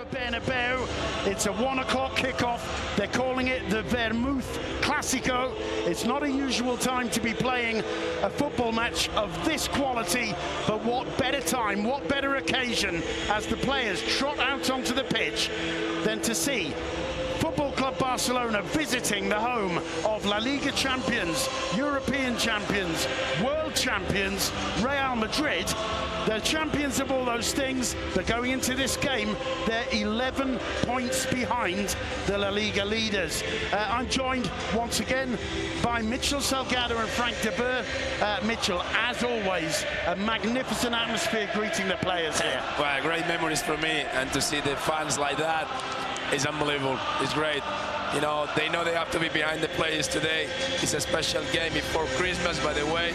Santiago Bernabeu. It's a 1 o'clock kickoff. They're calling it the Vermouth Clasico. It's not a usual time to be playing a football match of this quality, but what better time, what better occasion as the players trot out onto the pitch than to see Football Club Barcelona visiting the home of La Liga champions, European champions, world champions, Real Madrid. They're champions of all those things, but going into this game, they're 11 points behind the La Liga leaders. I'm joined once again by Mitchell Salgado and Frank de Boer. Mitchell, as always, a magnificent atmosphere greeting the players here. Well, great memories for me, and to see the fans like that is unbelievable. It's great. You know they have to be behind the players today. It's a special game before Christmas, by the way.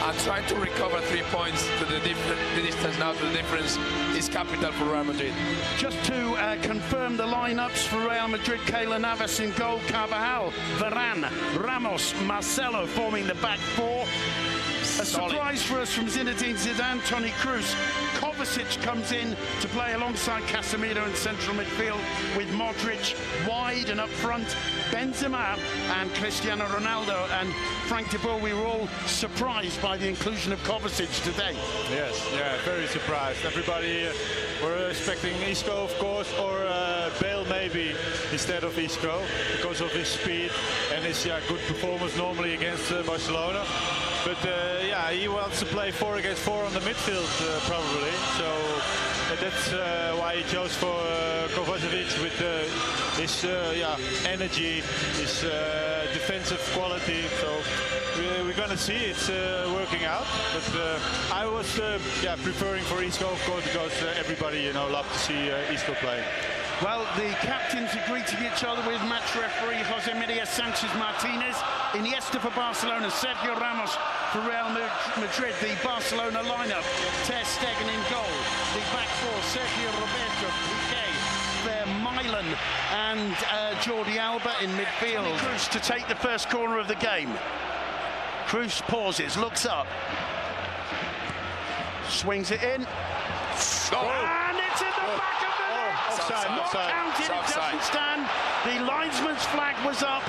I'm trying to recover 3 points to the distance now. The difference is capital for Real Madrid. Just to confirm the lineups for Real Madrid: Keylor Navas in goal, Carvajal, Varane, Ramos, Marcelo forming the back four. A surprise for us from Zinedine Zidane, Toni Kroos. Kovacic comes in to play alongside Casemiro in central midfield, with Modric wide and up front, Benzema and Cristiano Ronaldo. And Frank de Boer, we were all surprised by the inclusion of Kovacic today. Yes, yeah, very surprised. Everybody were expecting Isco, of course, or Bale maybe instead of Isco, because of his speed and his good performance normally against Barcelona. But yeah, he wants to play 4 against 4 on the midfield probably. So that's why he chose for Kovacic with his energy, his defensive quality. So we're gonna see it's working out. But I was preferring for Isco, of course, because everybody love to see Isco play. Well, the captains are greeting each other with match referee Jose Maria Sanchez Martinez. Iniesta for Barcelona, Sergio Ramos for Real Madrid. The Barcelona lineup: Ter Stegen in goal. The back four: Sergio Roberto, Piqué, Vermaelen and Jordi Alba in midfield. Kroos to take the first corner of the game. Kroos pauses, looks up, swings it in, and it's in the back of the net. Offside, Not counted, it doesn't stand. The linesman's flag was up,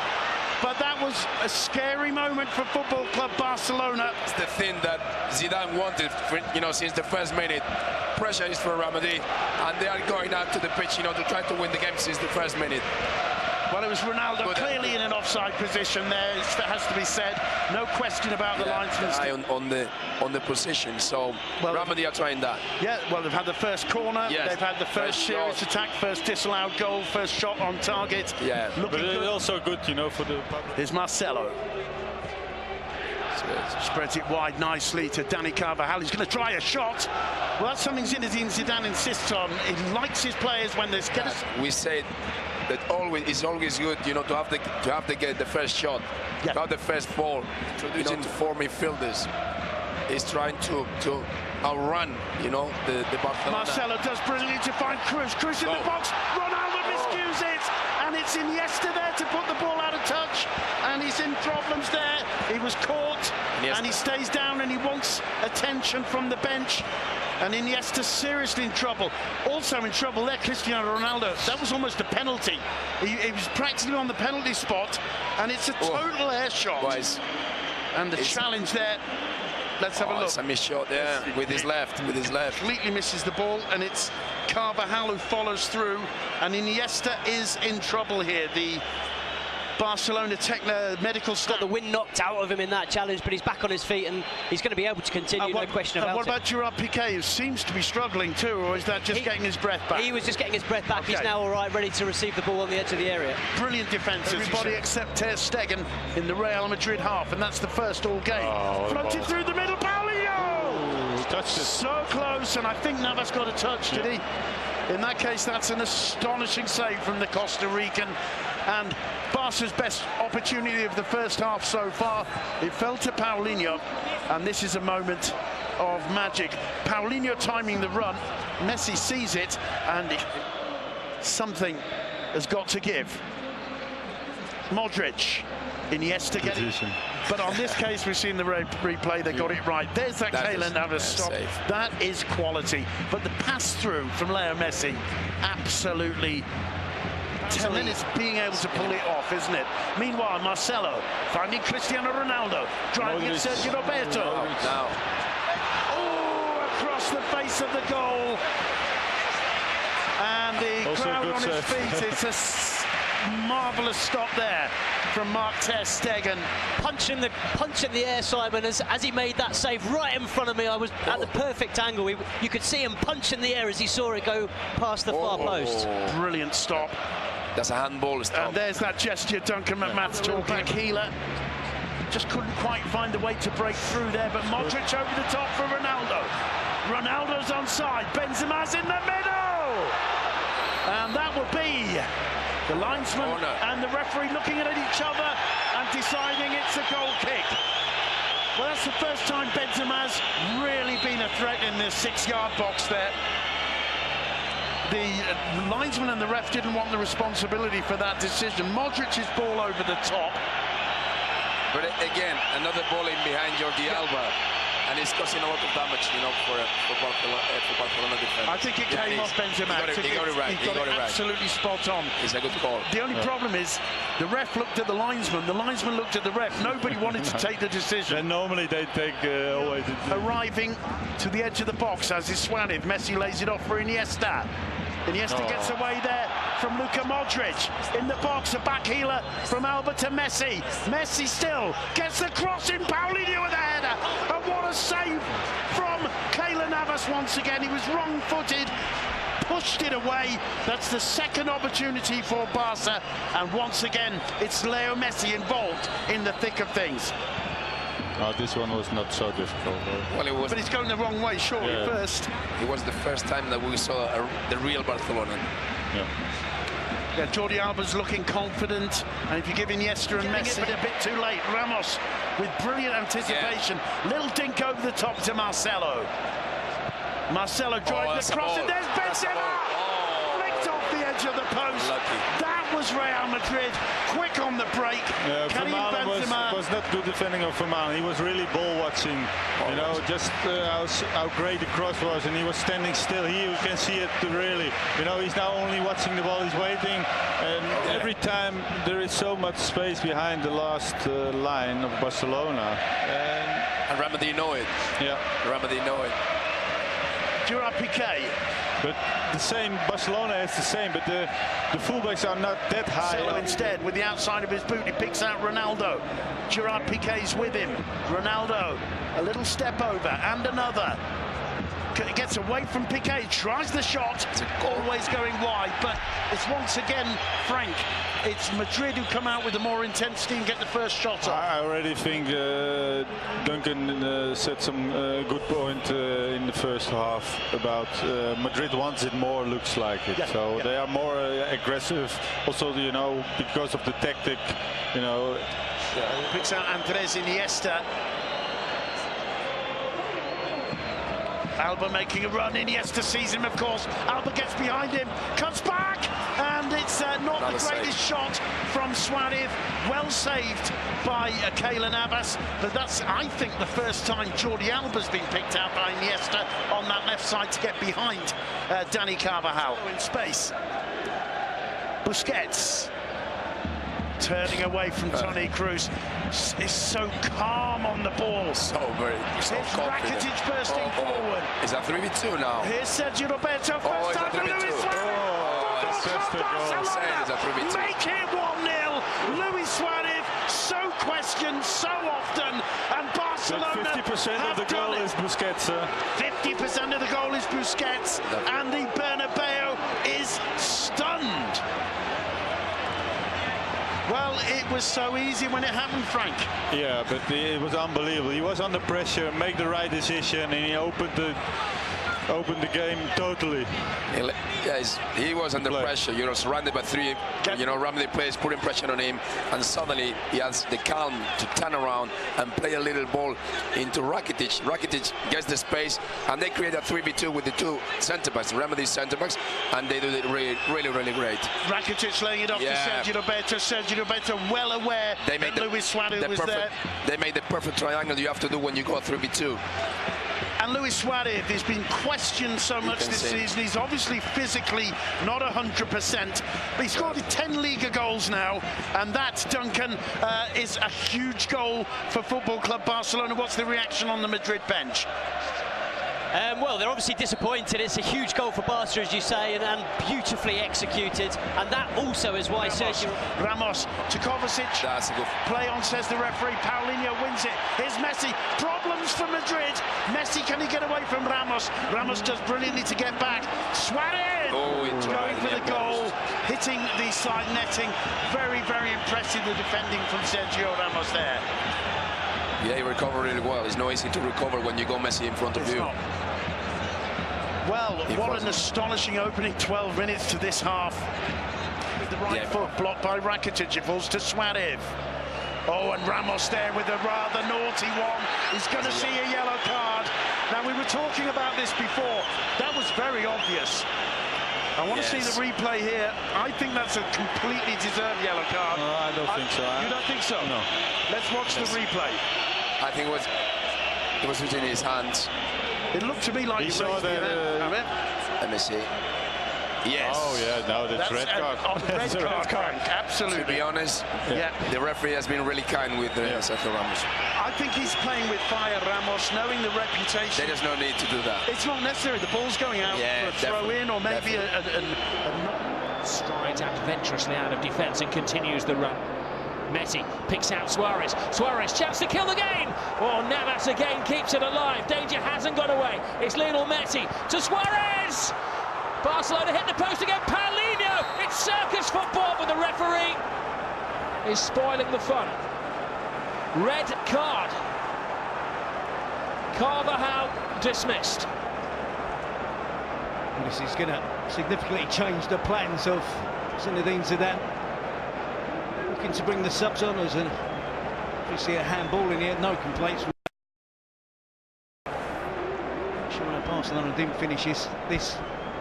but that was a scary moment for Football Club Barcelona. It's the thing that Zidane wanted, since the first minute. Pressure is for Real Madrid, and they are going out to the pitch, to try to win the game since the first minute. Well, it was Ronaldo clearly in an offside position there, that has to be said. No question about the linesman's eye on the position. So Real Madrid are trying that. Yeah, well, they've had the first corner, they've had the first serious attack, first disallowed goal, first shot on target. Yeah, but it's also good, for the public. Here's Marcelo. Spreads it wide nicely to Dani Carvajal. He's going to try a shot. Well, that's something Zinedine Zidane insists on. He likes his players when there's... We said that it's always good, to have the first shot, to have the first ball, introducing to four midfielders. He's trying to outrun, the Barcelona. Marcelo does brilliantly to find Kroos. Kroos in the box. Ronaldo miscues it, and it's Iniesta there to put the ball out of touch, and he's in problems there. He was caught, and he stays down, and he wants attention from the bench. And Iniesta seriously in trouble. Also in trouble there, Cristiano Ronaldo. That was almost a penalty. He was practically on the penalty spot, and it's a total air shot. And the challenge there. Let's have a look. It's a missed shot there with his left. Completely misses the ball, and it's Carvajal who follows through. And Iniesta is in trouble here. The Barcelona medical staff. Got the wind knocked out of him in that challenge, but he's back on his feet and he's going to be able to continue, no question about it. What about Gerard Piqué, who seems to be struggling too, or is that just getting his breath back? He was just getting his breath back. He's now all right, ready to receive the ball on the edge of the area. Brilliant defence. Everybody except Ter Stegen in the Real Madrid half, and that's the first all game. Floated through the middle, Paulinho! Touched it. So close, and I think Navas got a touch, did he? In that case, that's an astonishing save from the Costa Rican. And Barca's best opportunity of the first half so far, it fell to Paulinho, and this is a moment of magic. Paulinho timing the run, Messi sees it, and something has got to give. Modric, Iniesta getting But on this case, we've seen the replay, they got it right. There's that Keylor Navas stop. Safe. That is quality. But the pass through from Leo Messi, absolutely telling it's being able to pull it off, isn't it? Meanwhile, Marcelo finding Cristiano Ronaldo, driving at Sergio Roberto. Oh, across the face of the goal. And the Also crowd on good his feet. It's a marvellous stop there from Mark ter Stegen. Punch in the air, Simon, as he made that save right in front of me. I was at the perfect angle. You could see him punch in the air as he saw it go past the far post. Brilliant stop. That's a handball stop. And there's that gesture Duncan McMahon's talking. Keylor just couldn't quite find a way to break through there, but Modric over the top for Ronaldo. Ronaldo's onside, Benzema's in the middle! And that will be the linesman and the referee looking at each other and deciding it's a goal kick. Well, that's the first time Benzema's really been a threat in the 6-yard box there. The linesman and the ref didn't want the responsibility for that decision. Modric's ball over the top. But again, another ball in behind Jordi Alba. And it's causing a lot of damage, you know, for Barcelona defense. I think it came off Benzema. He got it right. He got it absolutely spot on. It's a good call. The only problem is the ref looked at the linesman looked at the ref. Nobody wanted to take the decision. And normally they take away the... Arriving to the edge of the box as is Suarez. Messi lays it off for Iniesta. Iniesta gets away there from Luka Modric. In the box, a back healer from Alba to Messi. Messi still gets the cross in. Paulinho with a header. And what a save from Keylor Navas once again. He was wrong-footed, pushed it away. That's the second opportunity for Barca. And once again, it's Leo Messi involved in the thick of things. Oh, this one was not so difficult. Well, it was. But it's going the wrong way, surely, first. It was the first time that we saw the real Barcelona. Yeah, Jordi Alba's looking confident, and if you give Iniesta and Messi a bit too late, Ramos with brilliant anticipation. Little dink over the top to Marcelo. Marcelo drives across, and there's Benzema! Flicked off the edge of the post. Lucky. That was Real Madrid, quick on the break. Vermaelen was not good defending of Vermaelen. He was really ball watching, you know, just how great the cross was, and he was standing still. Here you can see it really. You know, he's now only watching the ball. He's waiting, and every time there is so much space behind the last line of Barcelona. And Ramadi know it. Yeah, Ramadi know it. Gerard Piqué. But the same, Barcelona is the same, but the fullbacks are not that high. So instead, with the outside of his boot, he picks out Ronaldo. Gerard Piqué's with him. Ronaldo, a little step over, and another. Gets away from Piqué, tries the shot, always going wide, but it's once again, Frank, it's Madrid who come out with the more intensity and get the first shot off. I already think Duncan said some good point in the first half about Madrid wants it more, looks like it. So they are more aggressive. Also, you know, because of the tactic, you know. Picks out Andres Iniesta. Alba making a run. Iniesta sees him, of course. Alba gets behind him, cuts back, and it's not the greatest shot from Suarez. Well saved by Keylor Navas, but that's, I think, the first time Jordi Alba's been picked out by Iniesta on that left side to get behind Dani Carvajal in space. Busquets turning away from Toni Kroos. Is so calm on the ball. So confident. Rakitic bursting forward. Is that 3v2 now? Here's Sergio Roberto. First time for Luis Suarez. Make it 1-0. Luis Suarez, so questioned so often, and Barcelona 50% of the goal is Busquets. 50% of the goal is Busquets, and the Bernabeu is stunned. Well, it was so easy when it happened, Frank. Yeah, but it was unbelievable. He was under pressure, make the right decision, and he opened the opened the game totally. He was under pressure, you know, surrounded by three, you know, Real Madrid players putting pressure on him, and suddenly he has the calm to turn around and play a little ball into Rakitic. Rakitic gets the space, and they create a 3v2 with the two centre-backs, Real Madrid centre-backs, and they do it really, really great. Rakitic laying it off to Sergio Roberto. Sergio Roberto well aware that Luis Suarez was there. They made the perfect triangle you have to do when you go 3v2. And Luis Suarez has been questioned so much this season. He's obviously physically not 100%, but he's scored 10 Liga goals now, and that, Duncan, is a huge goal for Football Club Barcelona. What's the reaction on the Madrid bench? Well, they're obviously disappointed. It's a huge goal for Barca, as you say, and beautifully executed. And that also is why Sergio Ramos to Kovacic. That's a good play on, says the referee. Paulinho wins it. Here's Messi. Problems for Madrid. Messi, can he get away from Ramos? Ramos does brilliantly to get back. Suarez going for the goal, hitting the side netting. Very impressive, the defending from Sergio Ramos there. Yeah, he recovered really well. It's not easy to recover when you go Messi in front of you. Well, what an astonishing opening 12 minutes to this half. With the right foot blocked by Rakitic, it falls to Suarez. Oh, and Ramos there with a rather naughty one. He's going to see a yellow card. Now, we were talking about this before. That was very obvious. I want to see the replay here. I think that's a completely deserved yellow card. No, I don't think so. You don't think so? No. Let's watch the replay. I think it was within his hands. It looked to me like he saw that. Let me see. Yes. Oh yeah, no, that's red card. Red card, Frank. Absolutely. To be honest, the referee has been really kind with Sergio Ramos. I think he's playing with fire, Ramos, knowing the reputation. There's no need to do that. It's not necessary. The ball's going out for a throw in, or maybe strides adventurously out of defence and continues the run. Messi picks out Suarez. Suarez, chance to kill the game. Oh, Navas again keeps it alive. Danger hasn't got away. It's Lionel Messi to Suarez. Barcelona hit the post again. Paulinho. It's circus football, but the referee is spoiling the fun. Red card. Carvajal dismissed. This is going to significantly change the plans of Zinedine Zidane. Looking to bring the subs on as obviously a handball in here, no complaints. Sure, Barcelona didn't finish this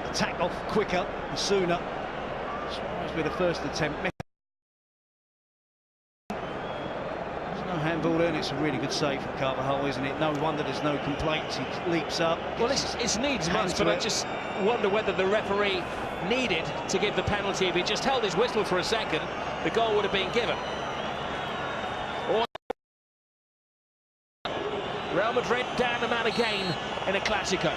attack off quicker and sooner. Suarez with the first attempt. There's no handball there, and it's a really good save from Carvajal, isn't it? No wonder there's no complaints. He leaps up. Well, it's needs must, but I just wonder whether the referee needed to give the penalty. If he just held his whistle for a second, the goal would have been given. Real Madrid down the man again in a Clasico.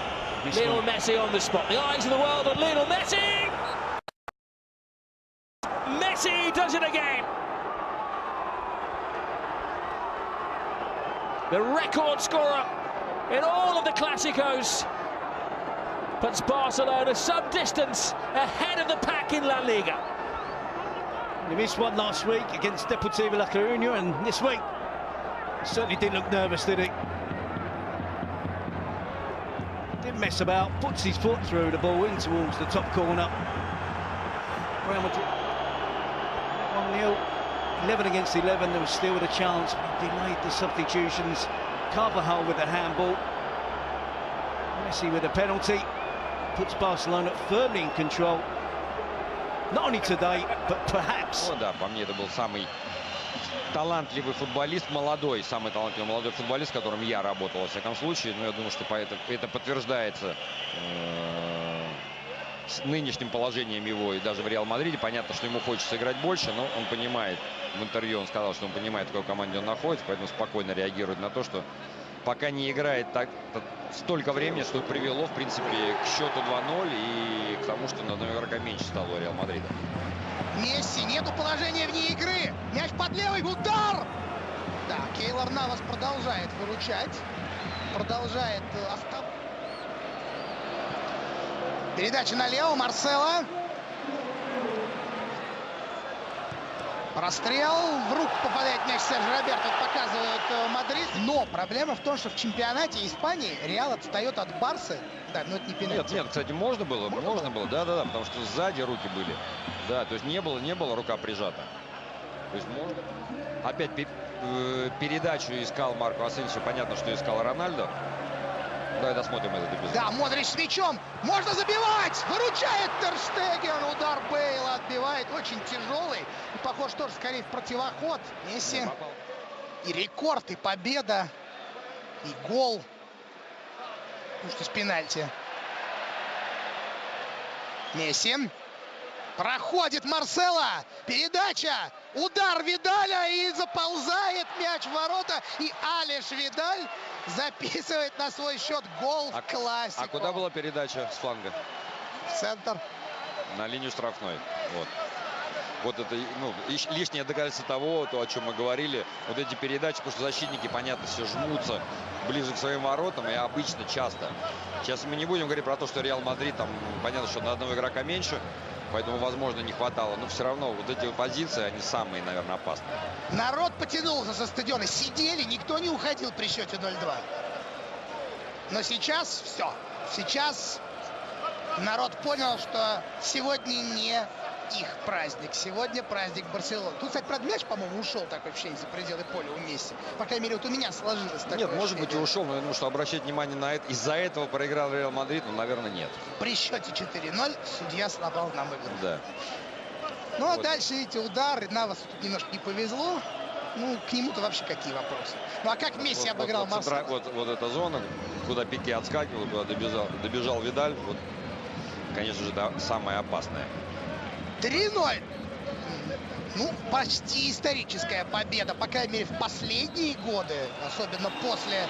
Lionel Messi on the spot. The eyes of the world on Lionel Messi. Messi does it again. The record scorer in all of the Clásicos puts Barcelona some distance ahead of the pack in La Liga. He missed one last week against Deportivo La Coruña, and this week he certainly didn't look nervous, did he? Didn't mess about, puts his foot through the ball in towards the top corner. Real Madrid 1-0, 11 against 11, there was still a chance. He delayed the substitutions. Carvajal with the handball. Messi with a penalty. Puts Barcelona firmly in control. Not only today, but perhaps. Да, по мне это был самый талантливый футболист, самый талантливый молодой футболист, с которым я работал, во всяком случае. Но я думаю, что это подтверждается с нынешним положением его и даже в Реал Мадриде. Понятно, что ему хочется играть больше, но он понимает, в интервью он сказал, что он понимает, в какой команде он находится, поэтому спокойно реагирует на то, что пока не играет столько времени, что привело, в принципе, к счету 2-0 и к тому, что на одного игрока меньше стало у Реал Мадрида. Месси, нету положения вне игры. Мяч под левый, удар! Да, Кейлор Навас продолжает выручать. Продолжает Передача налево, Марсело. Прострел, в руку попадает мяч Сержа Роберто, показывает Мадрид. Но проблема в том, что в чемпионате Испании Реал отстает от Барсы. Да, но это не пенальти. Нет, кстати, можно было, да, потому что сзади руки были. Да, то есть не было рука прижата. То есть можно. Опять передачу искал Марко Асенсио, понятно, что искал Рональдо. Давай досмотрим этот эпизод. Да, Модрич с мячом. Можно забивать. Выручает Тер Штеген. Удар Бейла отбивает. Очень тяжелый. И похож тоже скорее в противоход. Месси. И рекорд, и победа, и гол. Ну что с пенальти. Месси. Проходит Марсело. Передача. Удар Видаля. И заползает мяч в ворота. И Алиш Видаль записывает на свой счет гол в классику. А куда была передача с фланга? В центр. На линию штрафной. Вот это, ну, лишнее доказательство того, о чем мы говорили. Вот эти передачи, потому что защитники, понятно, все жмутся ближе к своим воротам. И обычно часто. Сейчас мы не будем говорить про то, что Реал Мадрид, там, понятно, что на одного игрока меньше. Поэтому, возможно, не хватало. Но все равно вот эти позиции, они самые, наверное, опасные. Народ потянулся со стадиона. Сидели, никто не уходил при счете 0-2. Но сейчас все. Сейчас народ понял, что сегодня не их праздник. Сегодня праздник Барселоны. Тут, кстати, правда, мяч, по-моему, ушел так вообще из-за пределы поля у Месси. По крайней мере, вот у меня сложилось такое. Нет, может быть, и ушел, но я думаю, что обращать внимание на это. Из-за этого проиграл Реал Мадрид, ну, наверное, нет. При счете 4-0 судья сломал нам игру. Да. Ну, а дальше, видите, удар. Навасу тут немножко не повезло. Ну, к нему-то вообще какие вопросы? Ну, а как Месси обыграл Марсело? Вот эта зона, куда Пике отскакивал, куда добежал Видаль. Вот, конечно же, да, самое опасное. 3-0. Ну, почти историческая победа, по крайней мере, в последние годы, особенно после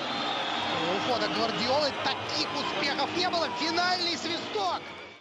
ухода Гвардиолы, таких успехов не было. Финальный свисток.